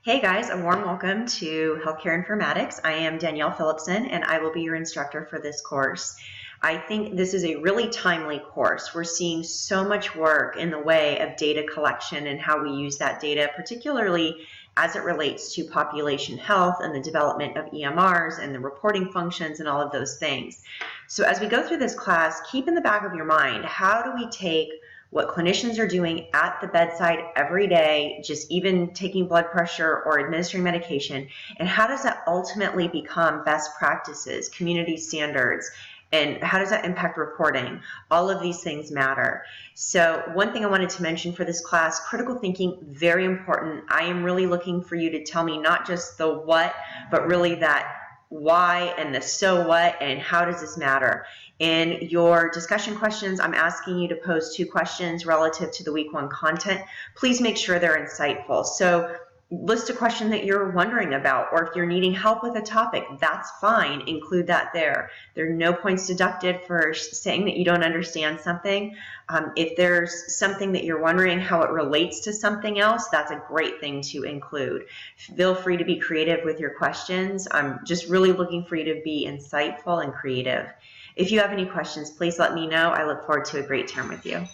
Hey guys, a warm welcome to Healthcare Informatics. I am Danielle Phillipson and I will be your instructor for this course. I think this is a really timely course. We're seeing so much work in the way of data collection and how we use that data, particularly as it relates to population health and the development of EMRs and the reporting functions and all of those things. So as we go through this class, keep in the back of your mind, how do we take what clinicians are doing at the bedside every day, just even taking blood pressure or administering medication, and how does that ultimately become best practices, community standards, and how does that impact reporting? All of these things matter. So one thing I wanted to mention for this class, critical thinking, very important. I am really looking for you to tell me not just the what, but really that why and the so what and how does this matter. In your discussion questions, I'm asking you to pose 2 questions relative to the week 1 content. Please make sure they're insightful. So list a question that you're wondering about, or if you're needing help with a topic, that's fine. Include that there. There are no points deducted for saying that you don't understand something. If there's something that you're wondering how it relates to something else, that's a great thing to include. Feel free to be creative with your questions. I'm just really looking for you to be insightful and creative. If you have any questions, please let me know. I look forward to a great term with you.